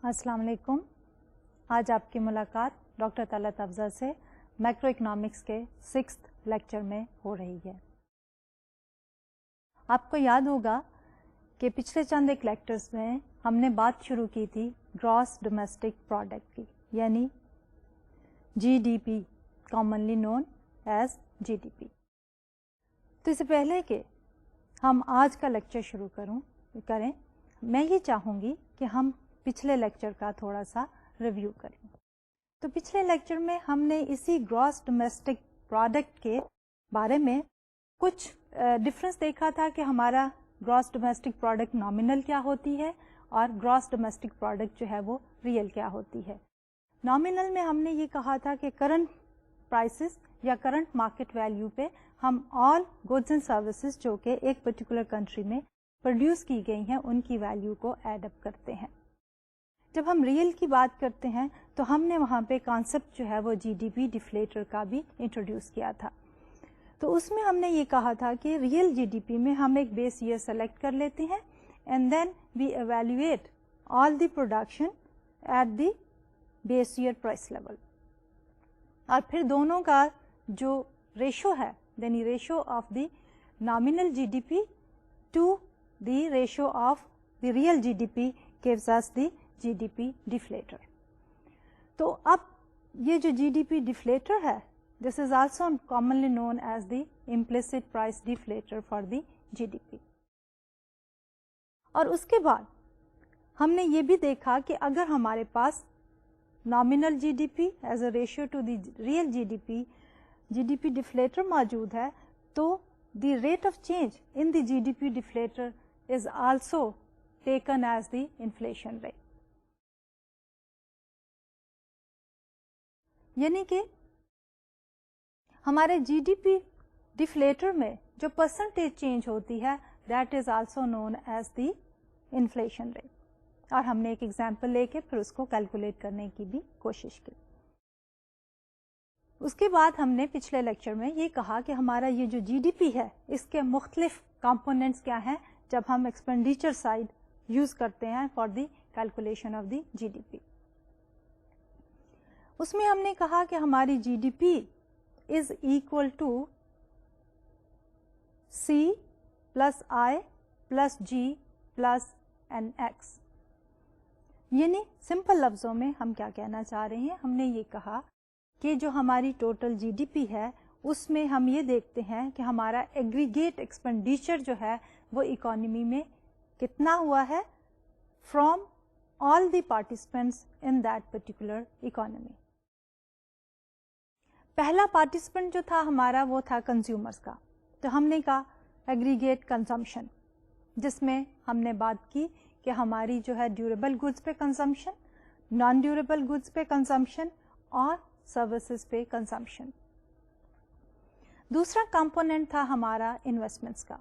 السلام علیکم. آج آپ کی ملاقات ڈاکٹر طلعت افضل سے میکرو اکنامکس کے 6th لیکچر میں ہو رہی ہے. آپ کو یاد ہوگا کہ پچھلے چند ایک لیکچرز میں ہم نے بات شروع کی تھی گراس ڈومیسٹک پروڈکٹ کی، یعنی G D P, commonly known as G D P. تو اس سے پہلے کہ ہم آج کا لیکچر شروع کریں، میں یہ چاہوں گی کہ ہم پچھلے لیکچر کا تھوڑا سا ریویو کریں. تو پچھلے لیکچر میں ہم نے اسی گراس ڈومیسٹک پروڈکٹ کے بارے میں کچھ ڈفرینس دیکھا تھا کہ ہمارا گراس ڈومیسٹک پروڈکٹ نامینل کیا ہوتی ہے اور گراس ڈومیسٹک پروڈکٹ جو ہے وہ ریئل کیا ہوتی ہے. نامینل میں ہم نے یہ کہا تھا کہ کرنٹ پرائسز یا کرنٹ مارکیٹ ویلیو پہ ہم آل گڈس اینڈ سروسز جو کہ ایک پرٹیکولر کنٹری میں پروڈیوس کی گئی ہیں ان کی ویلیو کو ایڈ اپ کرتے ہیں. جب ہم ریئل کی بات کرتے ہیں تو ہم نے وہاں پہ کانسیپٹ جو ہے وہ جی ڈی پی ڈیفلیٹر کا بھی انٹروڈیوس کیا تھا. تو اس میں ہم نے یہ کہا تھا کہ ریئل جی ڈی پی میں ہم ایک بیس ایئر سلیکٹ کر لیتے ہیں and then we evaluate all the production at the base year price level, اور پھر دونوں کا جو ریشو ہے یعنی ratio of the nominal G D P to the ratio of the real G D P gives us the G D P deflator. تو اب یہ جو جی ڈی پی ڈیفلیٹر ہے this is also commonly known as the implicit price deflator for the G D P. اور اس کے بعد ہم نے یہ بھی دیکھا کہ اگر ہمارے پاس nominal G D P as a ratio to the real G D P deflator موجود ہے تو the rate of change in the G D P deflator is also taken as the inflation rate. یعنی کہ ہمارے جی D P ڈیفلیٹر میں جو percentage change ہوتی ہے that is also known as the inflation rate. اور ہم نے ایک ایگزامپل لے کے پھر اس کو کیلکولیٹ کرنے کی بھی کوشش کی. اس کے بعد ہم نے پچھلے لیکچر میں یہ کہا کہ ہمارا یہ جو جی ڈی پی ہے اس کے مختلف کمپوننٹس کیا ہیں جب ہم ایکسپینڈیچر سائڈ یوز کرتے ہیں for the calculation of the G D P. اس میں ہم نے کہا کہ ہماری G D P is equal to C plus I plus G plus N X. یعنی سمپل لفظوں میں ہم کیا کہنا چاہ رہے ہیں، ہم نے یہ کہا کہ جو ہماری ٹوٹل جی ڈی پی ہے اس میں ہم یہ دیکھتے ہیں کہ ہمارا ایگریگیٹ ایکسپینڈیچر جو ہے وہ اکانومی میں کتنا ہوا ہے from all the participants in that particular economy. پہلا پارٹیسپینٹ جو تھا ہمارا وہ تھا کنزیومرز کا. تو ہم نے کہا ایگریگیٹ کنزمپشن، جس میں ہم نے بات کی کہ ہماری جو ہے ڈیوریبل گڈس پہ کنزمپشن، نان ڈیوریبل گڈس پہ کنزمپشن اور سروسز پہ کنزمپشن. دوسرا کمپوننٹ تھا ہمارا انویسٹمنٹس کا.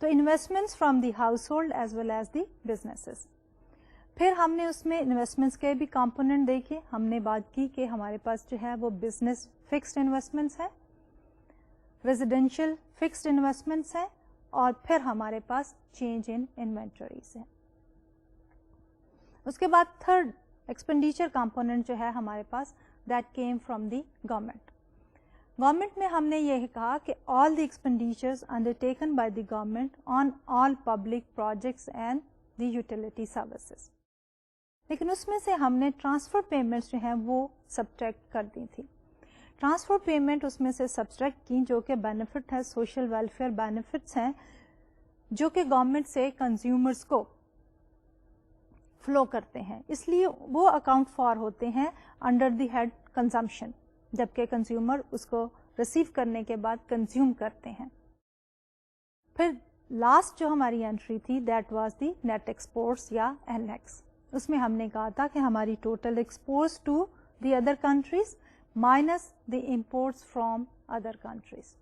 تو investments from the household as well as the businesses. پھر ہم نے اس میں انویسٹمنٹس کے بھی کمپوننٹ دیکھے. ہم نے بات کی کہ ہمارے پاس جو ہے وہ بزنس فکسڈ انویسٹمنٹس ہیں، ریزیڈینشیل فکسڈ انویسٹمنٹس ہیں، اور پھر ہمارے پاس چینج ان انوینٹریز ہیں. اس کے بعد تھرڈ ایکسپینڈیچر کمپوننٹ جو ہے ہمارے پاس that came from the government. Government میں ہم نے یہ کہا کہ all the expenditures undertaken by the government on all public projects and the utility services. لیکن اس میں سے ہم نے ٹرانسفر پیمنٹس جو ہیں وہ سبٹریکٹ کر دی تھی. ٹرانسفر پیمنٹ اس میں سے سبٹریکٹ کی جو کہ بینیفٹ ہے، سوشل ویلفیئر بینیفٹس ہیں جو کہ گورنمنٹ سے کنزیومرز کو فلو کرتے ہیں، اس لیے وہ اکاؤنٹ فار ہوتے ہیں انڈر دی ہیڈ کنزمپشن، جبکہ کنزیومر اس کو ریسیو کرنے کے بعد کنزیوم کرتے ہیں. پھر لاسٹ جو ہماری انٹری تھی that was the net exports یا این ایکس. اس میں ہم نے کہا تھا کہ ہماری total exports to the other countries minus the imports from other countries.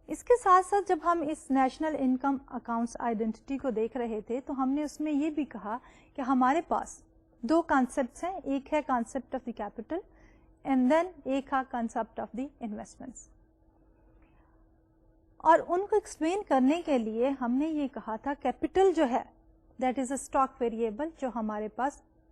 اس کے ساتھ ساتھ جب ہم اس نیشنل انکم اکاؤنٹس آئیڈینٹی کو دیکھ رہے تھے تو ہم نے اس میں یہ بھی کہا کہ ہمارے پاس دو کانسیپٹس ہیں، ایک ہے concept of the capital and then ایک ہے کانسیپٹ آف دی انویسٹمنٹس. اور ان کو ایکسپلین کرنے کے لیے ہم نے یہ کہا تھا کیپٹل جو ہے that is a stock variable جو ہمارے پاس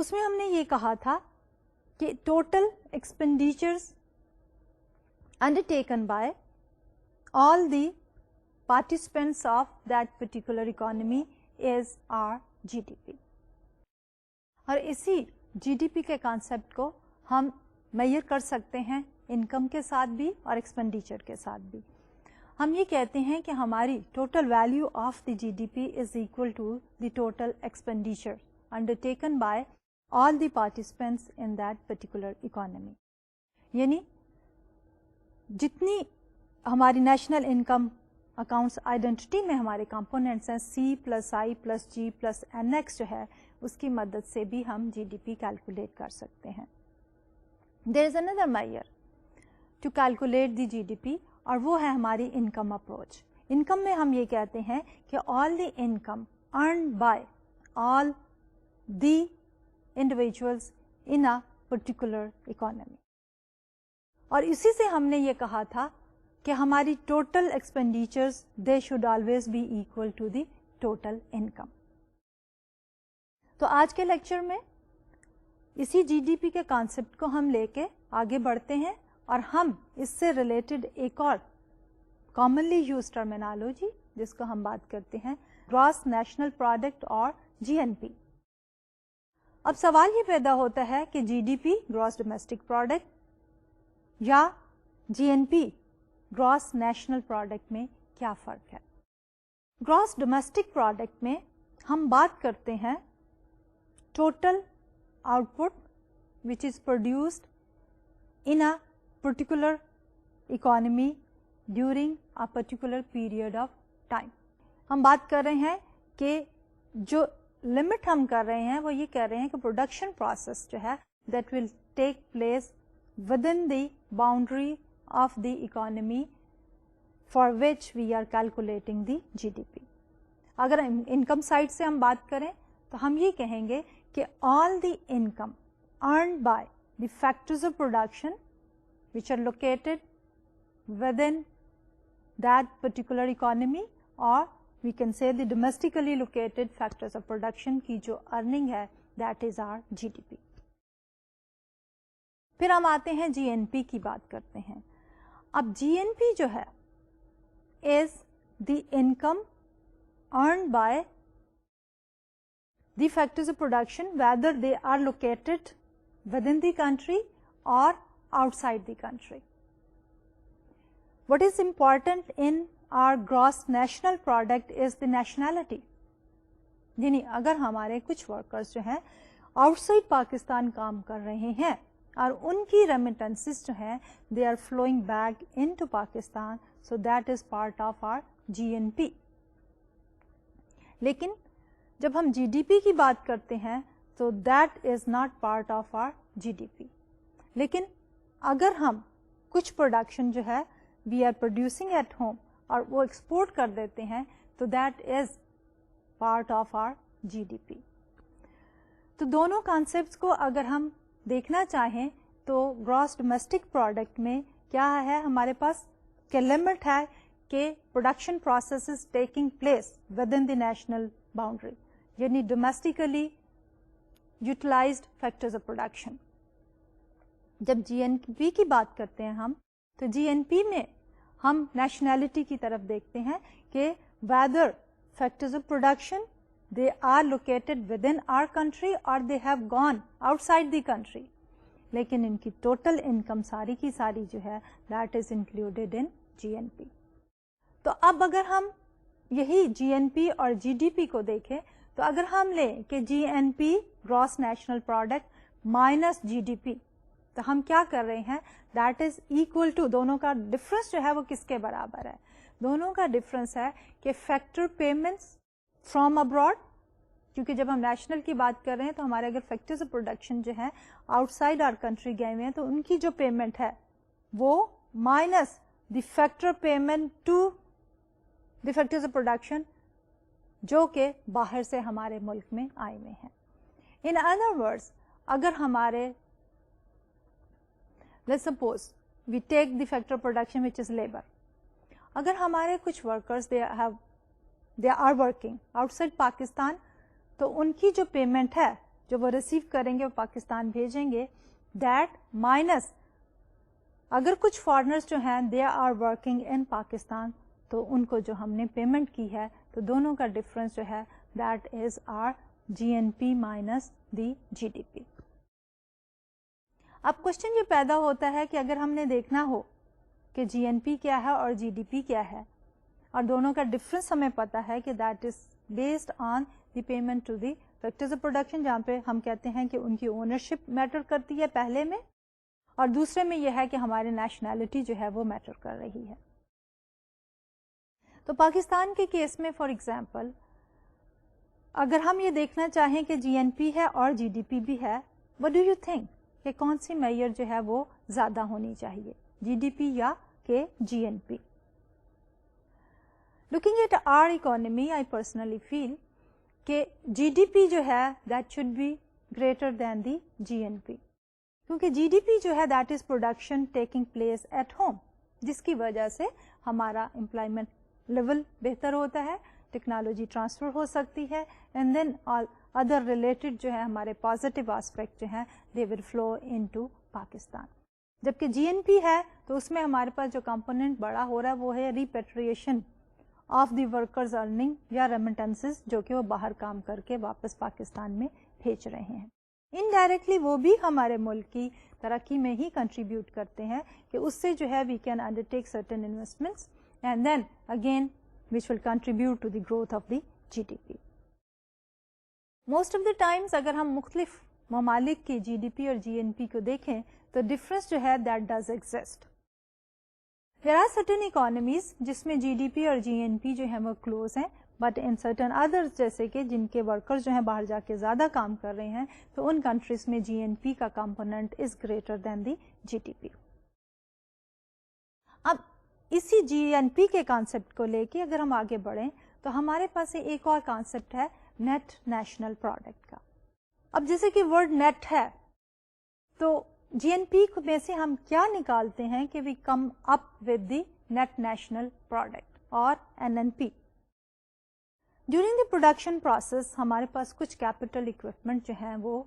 اس میں ہم نے یہ کہا تھا کہ total expenditures undertaken by all the participants of that particular economy is our GDP. اور اسی جی ڈی پی کے کانسیپٹ کو ہم میئر کر سکتے ہیں انکم کے ساتھ بھی اور ایکسپینڈیچر کے ساتھ بھی. ہم یہ کہتے ہیں کہ ہماری total value of the G D P is equal to the total expenditure undertaken by all the participants in that particular economy. یعنی جتنی ہماری نیشنل انکم اکاؤنٹس آئیڈینٹی میں ہمارے کمپوننٹس ہیں سی plus I plus G plus N x جو ہے اس کی مدد سے بھی ہم جی ڈی پی کیلکولیٹ کر سکتے ہیں. There is another measure to calculate the G D P اور وہ ہے ہماری انکم اپروچ. انکم میں ہم یہ کہتے ہیں کہ all the income earned by all the individuals in a particular economy. اور اسی سے ہم نے یہ کہا تھا کہ ہماری total expenditures they should always be equal to the total income. تو آج کے لیکچر میں اسی جی ڈی پی کے کانسیپٹ کو ہم لے کے آگے بڑھتے ہیں اور ہم اس سے ریلیٹڈ ایک اور کامنلی یوز ٹرمینالوجی جس کو ہم بات کرتے ہیں گراس نیشنل پروڈکٹ اور جی این پی. اب سوال یہ پیدا ہوتا ہے کہ G D P gross domestic product یا G N P gross national product میں کیا فرق ہے. گراس ڈومیسٹک پروڈکٹ میں ہم بات کرتے ہیں total out put which is produced in a particular economy during a particular period of time. ہم بات کر رہے ہیں کہ جو لمٹ ہم کر رہے ہیں وہ یہ کہہ رہے ہیں کہ پروڈکشن پروسیس جو ہے that will take place within the boundary of the economy for which we are calculating the GDP. اگر انکم سائڈ سے ہم بات کریں تو ہم یہ کہیں گے کہ all the income earned by the factors of production which are located within that particular economy or we can say the domestically located factors of production کی جو earning ہے that is our GDP. پھر ہم آتے ہیں جی N پی کی بات کرتے ہیں. اب جی این پی جو ہے is the income earned by the factors of production whether they are located within the country اور outside the country. What is important in our gross national product is the nationality. یعنی اگر ہمارے کچھ workers جو ہیں out side Pakistan کام کر رہے ہیں اور ان کی ریمیٹنسز جو ہیں they are flowing back into Pakistan so that is part of our G N P. لیکن جب ہم جی ڈی پی کی بات کرتے ہیں تو that is not part of our G D P. لیکن اگر ہم کچھ پروڈکشن جو ہے we are producing at home اور وہ ایکسپورٹ کر دیتے ہیں تو that is part of our G D P. تو دونوں کانسیپٹس کو اگر ہم دیکھنا چاہیں تو گراس ڈومیسٹک پروڈکٹ میں کیا ہے ہمارے پاس کہ لمٹ ہے کہ production process is taking place with in the national boundary یعنی ڈومیسٹیکلی یوٹیلائزڈ فیکٹرز آف پروڈکشن. جب جی این پی کی بات کرتے ہیں ہم تو جی این پی میں ہم نیشنلٹی کی طرف دیکھتے ہیں کہ weather factors of production they are located within our country or they have gone outside the country. لیکن ان کی ٹوٹل انکم ساری کی ساری جو ہے that is included in G N P. تو اب اگر ہم یہی جی این پی اور جی ڈی پی کو دیکھیں تو اگر ہم لیں کہ G N P gross national product minus G D P تو ہم کیا کر رہے ہیں دیٹ از اکول ٹو دونوں کا ڈفرنس جو ہے وہ کس کے برابر ہے. دونوں کا ڈفرنس ہے کہ فیکٹر پیمنٹس فرام ابراڈ کیونکہ جب ہم نیشنل کی بات کر رہے ہیں تو ہمارے اگر فیکٹرز آف پروڈکشن جو ہیں آؤٹ سائڈ آر کنٹری گئے ہوئے ہیں تو ان کی جو پیمنٹ ہے وہ minus the factor payment to the factors of production جو کہ باہر سے ہمارے ملک میں آئے ہوئے ہیں. ان ادر ورڈز اگر ہمارے let's suppose we take the factor production which is labour, اگر ہمارے کچھ workers they are working outside Pakistan تو ان کی جو پیمنٹ ہے جو وہ ریسیو کریں گے وہ پاکستان بھیجیں گے, دیٹ مائنس اگر کچھ فارنرز جو ہیں they are working in Pakistan, تو ان کو جو ہم نے پیمنٹ کی ہے تو دونوں کا ڈفرنس جو ہے that is our G N P minus the G D P. اب کوشچن یہ پیدا ہوتا ہے کہ اگر ہم نے دیکھنا ہو کہ جی این پی کیا ہے اور جی ڈی پی کیا ہے, اور دونوں کا ڈفرنس ہمیں پتا ہے کہ that is based on the payment to the factors of production, جہاں پہ ہم کہتے ہیں کہ ان کی اونرشپ میٹر کرتی ہے پہلے میں, اور دوسرے میں یہ ہے کہ ہماری نیشنلٹی جو ہے وہ میٹر کر رہی ہے. تو پاکستان کے کیس میں فار ایگزامپل اگر ہم یہ دیکھنا چاہیں کہ جی این پی ہے اور جی ڈی پی بھی ہے, وٹ ڈو یو تھنک کہ کون سی میئر جو ہے وہ زیادہ ہونی چاہیے, جی ڈی پی یا کہ G N P? Looking at our economy I personally feel کہ جی ڈی پی جو ہے that should be greater than the G N P, کیونکہ جی ڈی پی جو ہے that is production taking place at home, جس کی وجہ سے ہمارا امپلائمنٹ لیول بہتر ہوتا ہے, ٹیکنالوجی ٹرانسفر ہو سکتی ہے, and then all other related جو ہے ہمارے پازیٹیو آسپیکٹ جو ہیں they will flow into Pakistan. جبکہ جی این پی ہے تو اس میں ہمارے پاس جو کمپوننٹ بڑا ہو رہا ہے وہ ہے repatriation of the workers earning یا ریمیٹنسز, جو کہ وہ باہر کام کر کے واپس پاکستان میں بھیج رہے ہیں. انڈائریکٹلی وہ بھی ہمارے ملک کی ترقی میں ہی کنٹریبیوٹ کرتے ہیں کہ اس سے جو ہے we can undertake certain investments and then again which will contribute to the growth of the GDP. Most of the times اگر ہم مختلف ممالک کی جی ڈی پی اور جی این پی کو دیکھیں تو ڈفرنس جو ہے that does exist. There are certain economies جس میں جی ڈی پی اور جی این پی جو ہیں وہ کلوز ہیں, بٹ ان certain others جیسے کہ جن کے ورکرز جو ہیں باہر جا کے زیادہ کام کر رہے ہیں تو ان کنٹریز میں جی این پی کا component is greater than the G D P. اب اسی جی این پی کے کانسیپٹ کو لے کے اگر ہم آگے بڑھیں تو ہمارے پاس ایک اور کانسیپٹ ہے نیٹ نیشنل پروڈکٹ کا. اب جیسے کہ ورڈ نیٹ ہے تو جی این پی میں سے ہم کیا نکالتے ہیں کہ we come up with the net national product اور N N P. During the production process ہمارے پاس کچھ کیپٹل اکوپمنٹ جو ہیں وہ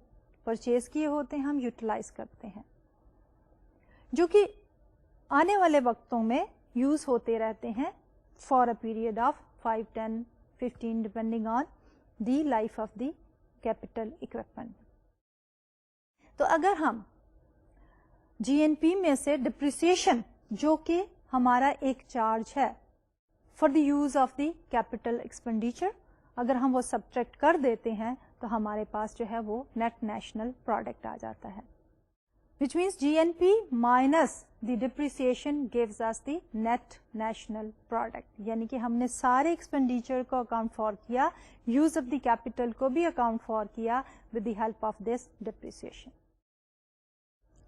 پرچیز کیے ہوتے ہیں, ہم یوٹیلائز کرتے ہیں, جو کہ آنے والے وقتوں میں یوز ہوتے رہتے ہیں for a period of 5, 10, 15 depending on the life of the capital equipment. تو اگر ہم جی این پی میں سے ڈپریسیشن جو کہ ہمارا ایک چارج ہے for the use of the capital expenditure, اگر ہم وہ سبٹریکٹ کر دیتے ہیں تو ہمارے پاس جو ہے وہ نیٹ نیشنل پروڈکٹ آ جاتا ہے, which means GNP minus the depreciation gives us the net national product. یعنی کہ ہم نے سارے ایکسپینڈیچر کو اکاؤنٹ فار کیا, یوز آف دی کیپٹل کو بھی اکاؤنٹ فار کیا with the help of this depreciation.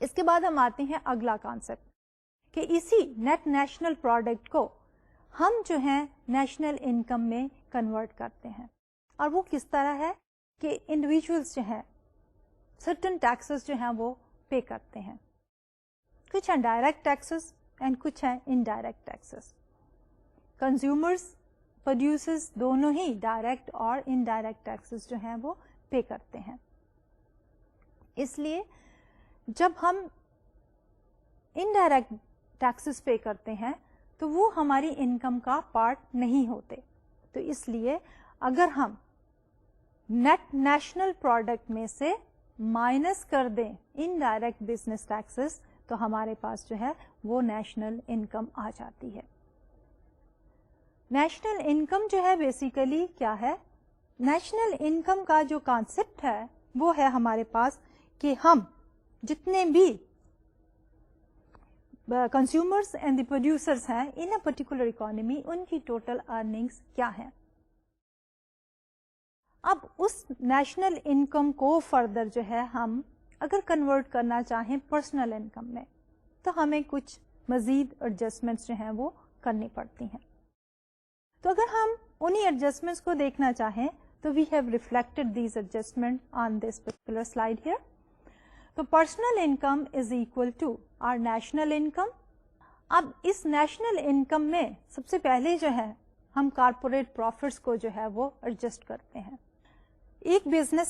اس کے بعد ہم آتے ہیں اگلا کانسیپٹ کہ اسی نیٹ نیشنل پروڈکٹ کو ہم جو ہیں نیشنل انکم میں کنورٹ کرتے ہیں, اور وہ کس طرح ہے کہ انڈیویجولس جو ہیں سرٹن ٹیکسز جو ہیں وہ پے کرتے ہیں. کچھ ہیں ڈائریکٹ ٹیکسز اینڈ کچھ ہیں انڈائریکٹ ٹیکسز. کنزیومرز پروڈیوسرز دونوں ہی ڈائریکٹ اور انڈائریکٹ ٹیکسز جو ہیں وہ پے کرتے ہیں. اس لیے جب ہم انڈائریکٹ ٹیکسز پے کرتے ہیں تو وہ ہماری انکم کا پارٹ نہیں ہوتے. تو اس لیے اگر ہم نیٹ نیشنل پروڈکٹ میں سے مائنس کر دیں انڈائریکٹ بزنس ٹیکسز تو ہمارے پاس جو ہے وہ نیشنل انکم آ جاتی ہے. نیشنل انکم جو ہے بیسیکلی کیا ہے؟ نیشنل انکم کا جو کانسیپٹ ہے وہ ہے ہمارے پاس کہ ہم جتنے بھی کنزیومرز اینڈ دی پروڈیوسرز ہیں ان اے پرٹیکولر اکانومی, ان کی ٹوٹل ارننگس کیا ہیں. اب اس نیشنل انکم کو فردر جو ہے ہم اگر کنورٹ کرنا چاہیں پرسنل انکم میں تو ہمیں کچھ مزید ایڈجسٹمنٹس جو ہیں وہ کرنی پڑتی ہیں. تو اگر ہم انہی ایڈجسٹمنٹس کو دیکھنا چاہیں تو we have reflected these adjustments on this particular slide here. تو personal income is equal to our national income. اب اس نیشنل انکم میں سب سے پہلے جو ہے ہم کارپوریٹ پروفٹس کو جو ہے وہ ایڈجسٹ کرتے ہیں. ایک business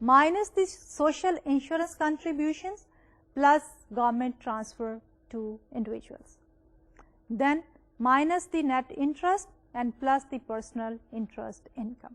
minus the social insurance contributions plus government transfer to individuals, then minus the net interest and plus the personal interest income.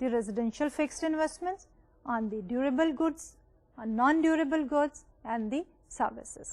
the residential fixed investments, on the durable goods, on non-durable goods and the services.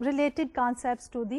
related concepts to the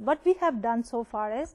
what we have done so far is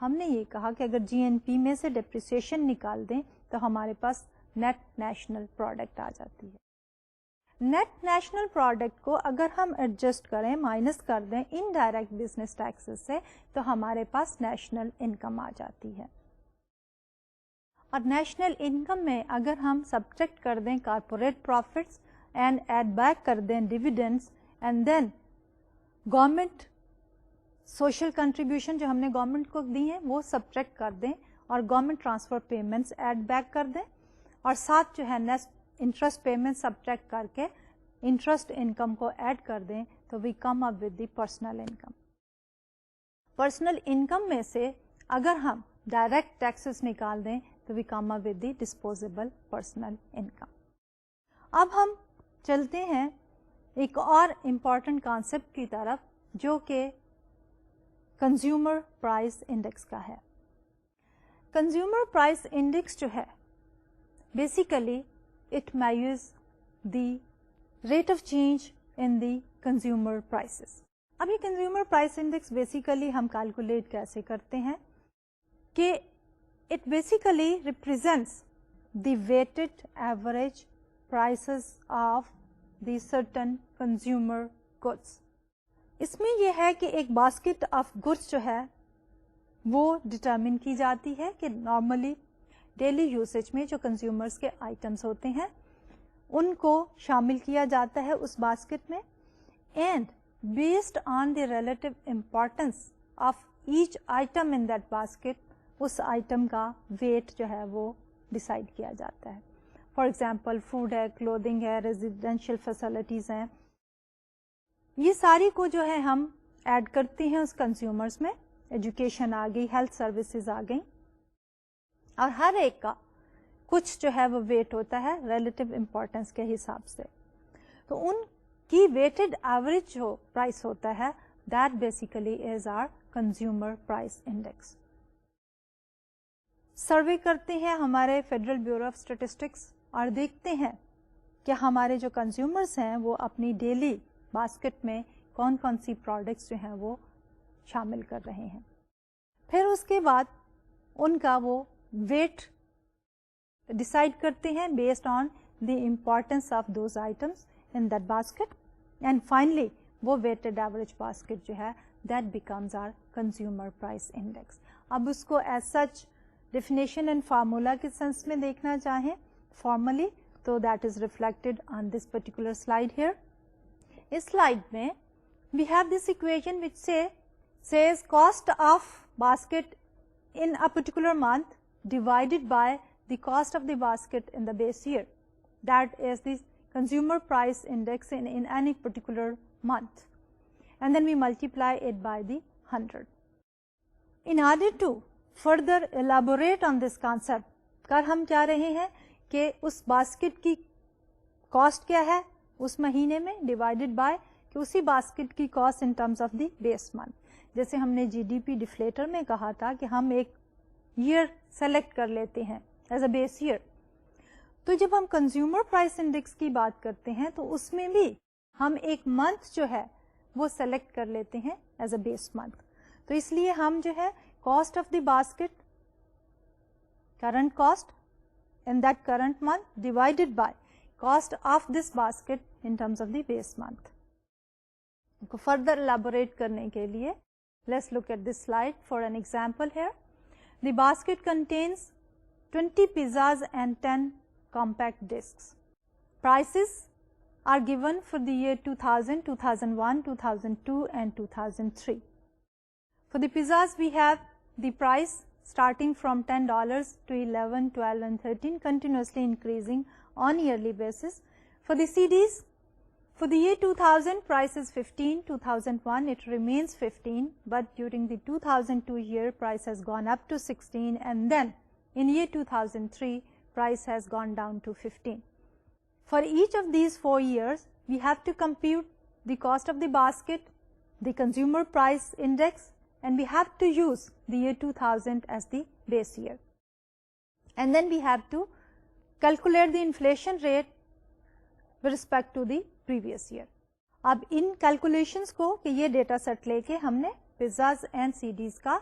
ہم نے یہ کہا کہ اگر جی N پی میں سے depreciation نکال دیں تو ہمارے پاس نیٹ نیشنل پروڈکٹ آ جاتی ہے. نیٹ نیشنل پروڈکٹ کو اگر ہم ایڈجسٹ کریں, مائنس کر دیں انڈائریکٹ بزنس ٹیکسز سے, تو ہمارے پاس نیشنل انکم آ جاتی ہے. اور نیشنل انکم میں اگر ہم سبٹریکٹ کر دیں corporate profits and add back کر دیں dividends and then government social contribution جو ہم نے گورنمنٹ کو دی ہیں وہ سبٹریکٹ کر دیں اور government transfer payments add back کر دیں اور ساتھ جو ہے انٹرسٹ پیمنٹ سبٹریکٹ کر کے انٹرسٹ انکم کو ایڈ کر دیں, تو we come up with the personal income. Personal income میں سے اگر ہم ڈائریکٹ ٹیکسز نکال دیں تو we come up with the disposable personal income. اب ہم چلتے ہیں ایک اور امپورٹنٹ کانسیپٹ کی طرف جو کہ کنزیومر پرائس انڈیکس کا ہے. کنزیومر پرائس انڈیکس جو ہے basically it measures the rate of change in the consumer prices. اب یہ کنزیومر پرائس انڈیکس بیسیکلی ہم کیلکولیٹ کیسے کرتے ہیں کہ it basically represents the weighted average prices of the certain consumer goods. اس میں یہ ہے کہ ایک باسکٹ آف گڈس جو ہے وہ ڈٹرمن کی جاتی ہے کہ نارملی ڈیلی یوزیج میں جو کنزیومرز کے آئٹمس ہوتے ہیں ان کو شامل کیا جاتا ہے اس باسکٹ میں, and based on the relative importance of each item in that basket اس آئٹم کا ویٹ جو ہے وہ ڈسائڈ کیا جاتا ہے. فار ایگزامپل فوڈ ہے, کلودنگ ہے, ریزیڈینشیل فیسلٹیز ہیں, یہ ساری کو جو ہے ہم ایڈ کرتے ہیں اس کنزیومرز میں. ایجوکیشن آ گئی, ہیلتھ سروسز آ گئی, اور ہر ایک کا کچھ جو ہے وہ ویٹ ہوتا ہے ریلیٹو امپورٹینس کے حساب سے. تو ان کی ویٹڈ ایوریج جو پرائس ہوتا ہے that basically is our consumer price index. Survey کرتے ہیں ہمارے فیڈرل بیورو آف اسٹیٹسٹکس اور دیکھتے ہیں کہ ہمارے جو کنزیومرز ہیں وہ اپنی ڈیلی باسکٹ میں کون کون سی پروڈکٹس جو ہیں وہ شامل کر رہے ہیں. پھر اس کے بعد ان کا وہ ویٹ ڈسائڈ کرتے ہیں based on the importance of those items in that basket, and finally وہ ویٹڈ ایوریج باسکٹ جو ہے that becomes our consumer price index. اب اس کو as such definition and formula کے سینس میں دیکھنا چاہیں فارملی تو that is reflected on this particular slide here. اس سلائڈ میں we have this equation which says cost of basket in a particular month divided by the cost of the basket in the base year. That is the consumer price index in any particular month. And then we multiply it by the 100. In order to further elaborate on this concept, کر ہم کیا رہے ہیں کہ اس basket کی cost کیا ہے اس مہینے میں ڈیوائڈیڈ بائی کہ اسی باسکٹ کی cost in terms of the base month. جیسے ہم نے جی ڈی پی ڈیفلیٹر میں کہا تھا کہ ہم ایک ایئر سلیکٹ کر لیتے ہیں ایز اے بیس ایئر, تو جب ہم کنزیومر پرائس انڈیکس کی بات کرتے ہیں تو اس میں بھی ہم ایک منتھ جو ہے وہ سلیکٹ کر لیتے ہیں ایز اے بیس منتھ. تو اس لیے ہم جو ہے cost of the basket current cost in that current month divided by cost of this basket in terms of the base month کو فردر الیبوریٹ کرنے کے لیے let's look at this slide for an example here. The basket contains 20 pizzas and 10 compact discs. Prices are given for the year 2000, 2001, 2002 and 2003. For the pizzas we have the price starting from $10 to 11, 12 and 13, continuously increasing on yearly basis. For the CDs, for the year 2000 price is 15, 2001 it remains 15, but during the 2002 year price has gone up to 16, and then in year 2003 price has gone down to 15. For each of these 4 years we have to compute the cost of the basket, the consumer price index, and we have to use the year 2000 as the base year, and then we have to calculate the inflation rate with respect to the previous year. اب ان calculations کو کہ یہ data set لے کے ہم نے pizzas and C days کا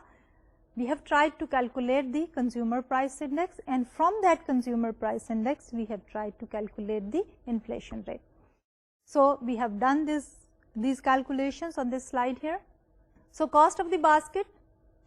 we have tried to calculate the consumer price index, and from that consumer price index we have tried to calculate the inflation rate. So we have done these calculations on this slide here. So cost of the basket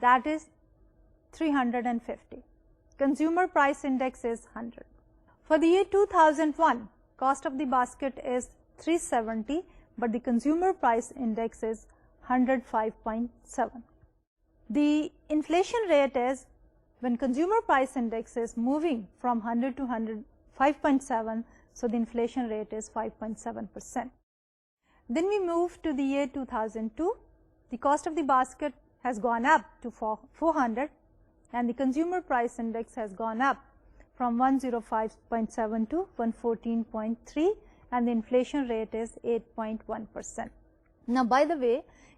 that is 350. Consumer price index is 100. For the year 2001, cost of the basket is 370, but the consumer price index is 105.7. The inflation rate is, when consumer price index is moving from 100 to 105.7, so the inflation rate is 5.7%. Then we move to the year 2002, the cost of the basket has gone up to 400, and the consumer price index has gone up from 105.7 to 114.3, and the inflation rate is 8.1%. Now by the way,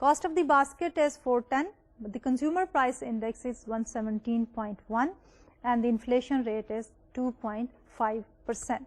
cost of the basket is 410, but the consumer price index is 117.1 and the inflation rate is 2.5%.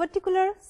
particular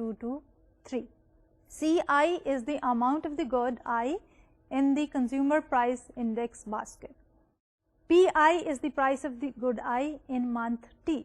2 to 3. CI is the amount of the good I in the consumer price index basket. PI is the price of the good I in month T.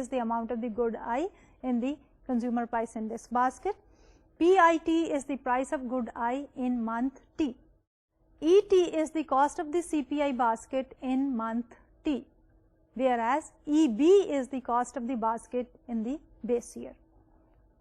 is the amount of the good I in the consumer price index basket. PIT is the price of good I in month T. ET is the cost of the CPI basket in month T, whereas EB is the cost of the basket in the base year.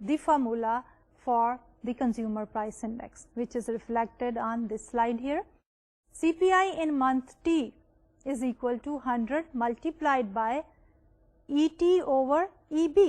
the formula for the consumer price index, which is reflected on this slide here. CPI in month T is equal to 100 multiplied by ET over EB.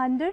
100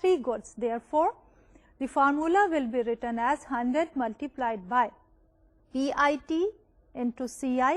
3 goods, therefore the formula will be written as 100 multiplied by PIT into CI.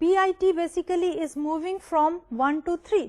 PIT basically is moving from 1 to 3,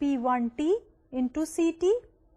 P1T into CT,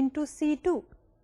into C2,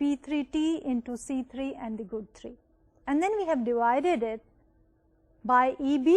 P3T into C3 and the good 3, and then we have divided it by EB,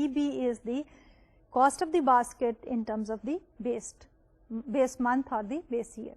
EB is the cost of the basket in terms of the base month or the base year,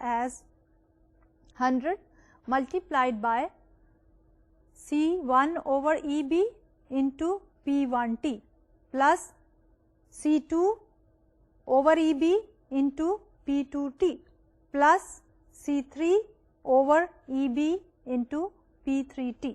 as 100 multiplied by C1 over EB into P1T plus C2 over EB into P2T plus C3 over EB into P3T.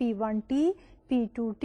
P1T, P2T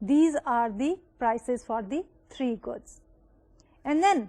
these are the prices for the 3 goods. And then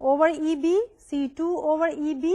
over EB, C2 over EB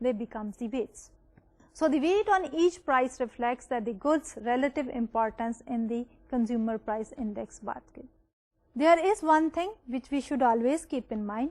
they becomes the weights. So the weight on each price reflects that the goods relative importance in the consumer price index basket. There is one thing which we should always keep in mind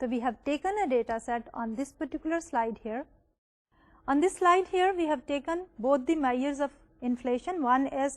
so we have taken a data set on this particular slide here. On this slide here we have taken both the measures of inflation, one is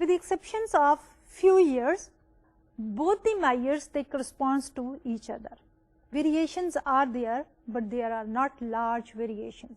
With the exceptions of few years, both the measures they corresponds to each other. Variations are there but there are not large variations.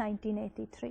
1983।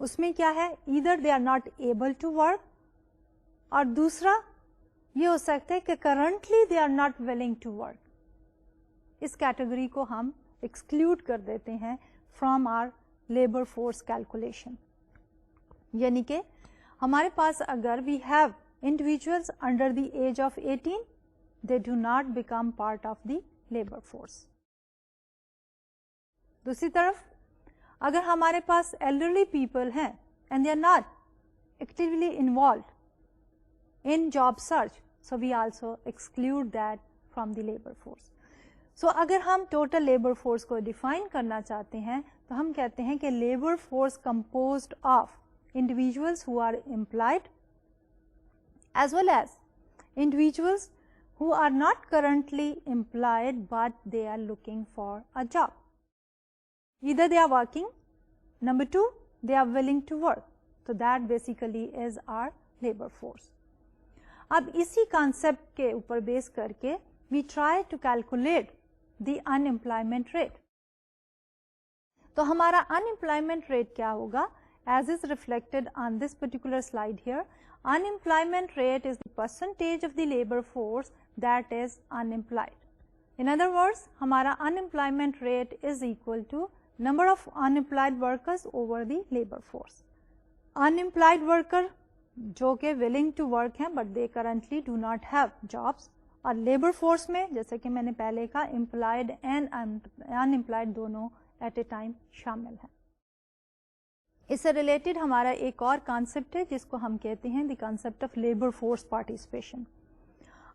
اس میں کیا ہے, either they are not able to work, اور دوسرا یہ ہو سکتا ہے کہ currently they are not willing to work. اس کیٹیگری کو ہم ایکسکلوڈ کر دیتے ہیں from our labour force calculation. یعنی کہ ہمارے پاس اگر we have individuals under the age of 18, they do not become part of the labor force. دوسری طرف اگر ہمارے پاس elderly people ہیں and they are not actively involved in job search, so we also exclude that from the labor force. So اگر ہم total labour force کو define کرنا چاہتے ہیں تو ہم کہتے ہیں کہ labour force composed of individuals who are employed as well as individuals who are not currently employed but they are looking for a job. Either they are working, number 2 they are willing to work, so that basically is our labor force. اب اسی concept کے اوپر بیس کر کے we try to calculate the unemployment rate. تو ہمارا unemployment rate کیا ہوگا, as is reflected on this particular slide here. Unemployment rate is the percentage of the labor force that is unemployed. In other words, ہمارا unemployment rate is equal to number of unemployed workers over the labor force. Unemployed worker جو کہ willing to work ہیں but they currently do not have jobs, اور labour force میں جیسے کہ میں نے پہلے کہا امپلائڈ اینڈ انمپلائڈ دونوں ایٹ اے ٹائم شامل ہیں. اس سے ریلیٹڈ ہمارا ایک اور کانسیپٹ ہے جس کو ہم کہتے ہیں the concept of labour force participation.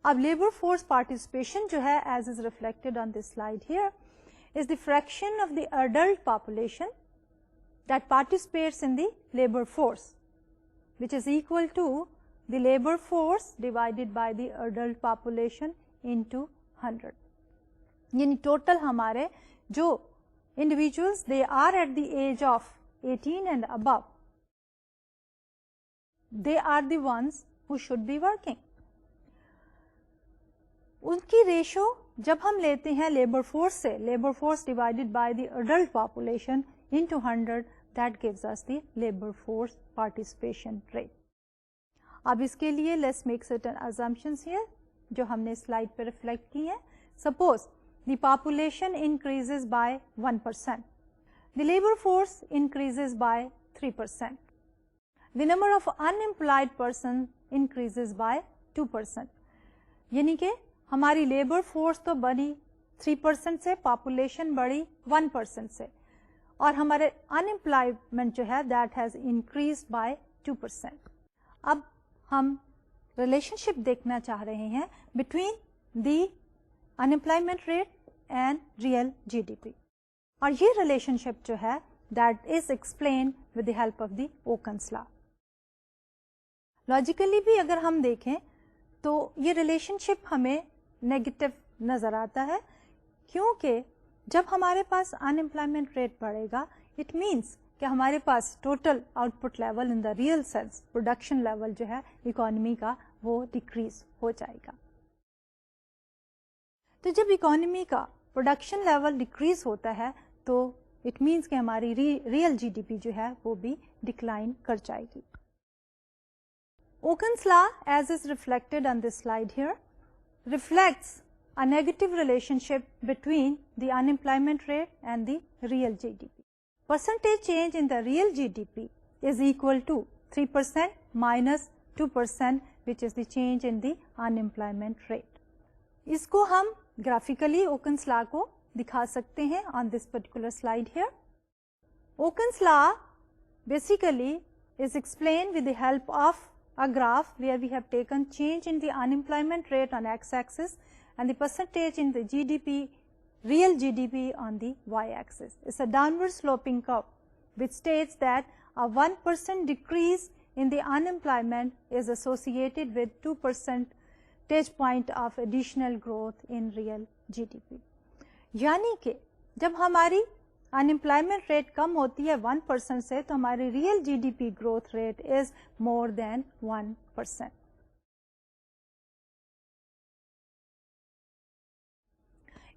اب لیبر فورس پارٹیسپیشن جو ہے as is reflected on this slide here is the fraction of the adult population that participates in the labour force which is equal to the labor force divided by the adult population into 100. یعنی total ہمارے جو individuals they are at the age of 18 and above, they are the ones who should be working. ان کی ratio جب ہم لیتے ہیں labour force سے, labour force divided by the adult population into 100, that gives us the labor force participation rate. اب اس کے لیے let's make certain assumptions here جو ہم نے سلائڈ پہ ریفلیکٹ کی ہیں. Suppose the population increases by 1%, the labor force increases by 3%, the number of unemployed person increases by 2%. یعنی کہ ہماری لیبر فورس تو بڑھی 3% سے, پاپولیشن بڑھی 1% سے, اور ہمارے انمپلائمنٹ جو ہے دیٹ ہیز انکریز بائی 2%. اب ہم ریلیشن شپ دیکھنا چاہ رہے ہیں between the unemployment rate and real G D P, اور یہ ریلیشن شپ جو ہے that is explained with the help of the Okun's law. Logically بھی اگر ہم دیکھیں تو یہ ریلیشن شپ ہمیں نیگیٹو نظر آتا ہے, کیونکہ جب ہمارے پاس انمپلائمنٹ ریٹ بڑھے گا اٹ مینس کہ ہمارے پاس total output level in the real sense, production level جو ہے اکانومی کا وہ ڈیکریز ہو جائے گا. تو جب اکانومی کا پروڈکشن لیول ڈیکریز ہوتا ہے تو اٹ مینس کہ ہماری ریئل جی ڈی پی جو ہے وہ بھی ڈکلائن کر جائے گی. Okun's law, as is reflected on this slide here, reflects a negative relationship between the unemployment rate and the real GDP. Percentage change in the real GDP is equal to 3% minus 2%, which is the change in the unemployment rate. اس کو ہم graphically Okun's law کو دکھا سکتے ہیں on this particular slide here. Okun's law basically is explained with the help of a graph where we have taken change in the unemployment rate on x-axis and the percentage in the GDP, real GDP on the y-axis. It's a downward sloping curve which states that a 1% decrease in the unemployment is associated with 2 percentage point of additional growth in real GDP. یعنی کہ جب ہماری unemployment rate کم ہوتی ہے 1% سے تو ہماری real G D P growth rate is more than 1%.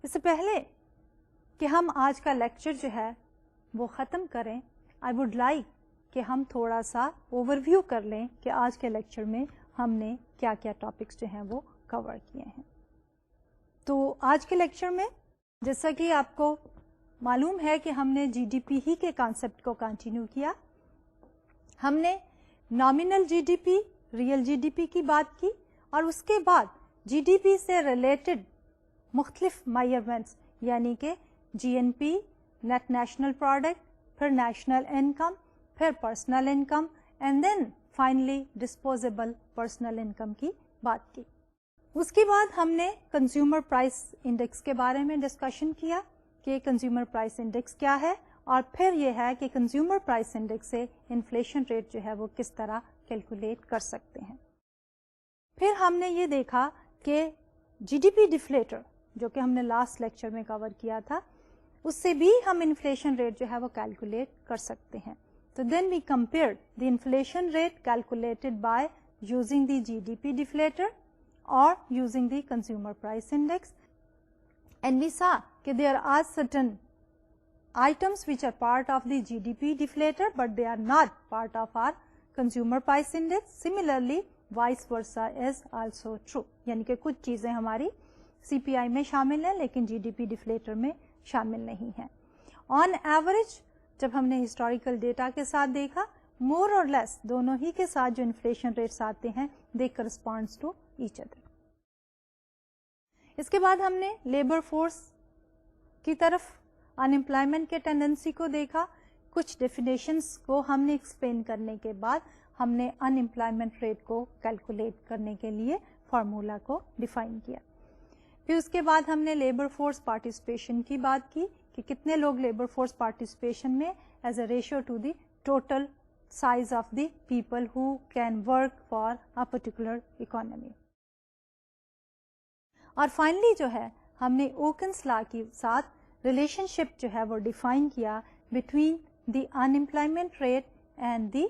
اس سے پہلے کہ ہم آج کا لیکچر جو ہے وہ ختم کریں, آئی ووڈ لائک کہ کہ ہم تھوڑا سا اوور ویو کر لیں کہ آج کے لیکچر میں ہم نے کیا کیا ٹاپکس جو ہیں وہ کور کیے ہیں. تو آج کے لیکچر میں جیسا کہ آپ کو معلوم ہے کہ ہم نے جی ڈی پی ہی کے کانسیپٹ کو کنٹینیو کیا. ہم نے nominal G D P, real G D P کی بات کی، اور اس کے بعد جی ڈی پی سے ریلیٹڈ مختلف میئرمنٹس یعنی کہ G N P, net national product, پھر نیشنل انکم، پھر personal income, and then finally disposable personal income کی بات کی. اس کے بعد ہم نے کنزیومر پرائس انڈیکس کے بارے میں ڈسکشن کیا کہ کنزیومر پرائس انڈیکس کیا ہے، اور پھر یہ ہے کہ کنزیومر پرائس انڈیکس سے انفلیشن ریٹ جو ہے وہ کس طرح کیلکولیٹ کر سکتے ہیں. پھر ہم نے یہ دیکھا کہ جی ڈی پی ڈیفلیٹر جو کہ ہم نے لاسٹ لیکچر میں کور کیا تھا، اس سے بھی ہم انفلیشن ریٹ جو ہے وہ کیلکولیٹ کر سکتے ہیں. تو then we compare the inflation rate calculated by using the G D P deflator or using the consumer price index, and we saw that there are certain items which are part of the GDP deflator but they are not part of our consumer price index. Similarly vice versa is also true, یعنی کہ کچھ چیزیں ہماری سی پی آئی میں شامل ہیں لیکن جی D P ڈیفلیٹر میں شامل نہیں ہیں. آن ایوریج جب ہم نے ہسٹوریکل ڈیٹا کے ساتھ دیکھا، مور اور لیس دونوں ہی کے ساتھ جو انفلیشن ریٹس آتے ہیں دے کرسپونڈس ٹو ایچ ادر. اس کے بعد ہم نے لیبر فورس کی طرف ان امپلائمنٹ کے ٹینڈنسی کو دیکھا. کچھ ڈیفینیشنس کو ہم نے ایکسپلین کرنے کے بعد ہم نے ان امپلائمنٹ ریٹ کو کیلکولیٹ کرنے کے لیے فارمولا کو ڈیفائن کیا. پھر اس کے بعد ہم نے لیبر فورس پارٹیسپیشن کی بات کی کہ کتنے لوگ لیبر فورس پارٹیسپیشن میں as a ratio to the total size of the people who can work for a particular economy. اور فائنلی جو ہے ہم نے اوکنس لا کے ساتھ ریلیشن شپ جو ہے وہ ڈیفائن کیا between the unemployment rate and the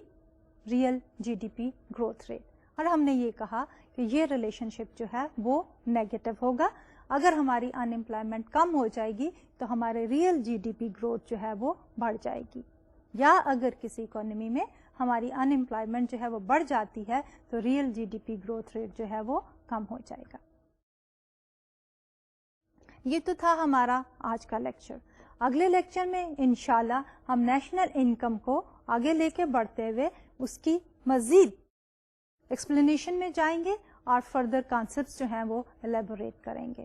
real G D P growth rate. اور ہم نے یہ کہا کہ یہ ریلیشن شپ جو ہے وہ نیگیٹو ہوگا. اگر ہماری ان امپلائمنٹ کم ہو جائے گی تو ہمارے real G D P growth جو ہے وہ بڑھ جائے گی، یا اگر کسی اکانومی میں ہماری ان امپلائمنٹ جو ہے وہ بڑھ جاتی ہے تو real G D P growth rate جو ہے وہ کم ہو جائے گا. یہ تو تھا ہمارا آج کا لیکچر. اگلے لیکچر میں انشاءاللہ ہم نیشنل انکم کو آگے لے کے بڑھتے ہوئے اس کی مزید ایکسپلینیشن میں جائیں گے اور فردر کانسیپٹس جو ہیں وہ الیبوریٹ کریں گے.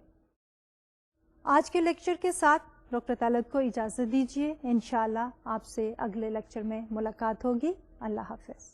آج کے لیکچر کے ساتھ ڈاکٹر طلعت کو اجازت دیجیے. انشاءاللہ آپ سے اگلے لیکچر میں ملاقات ہوگی. اللہ حافظ.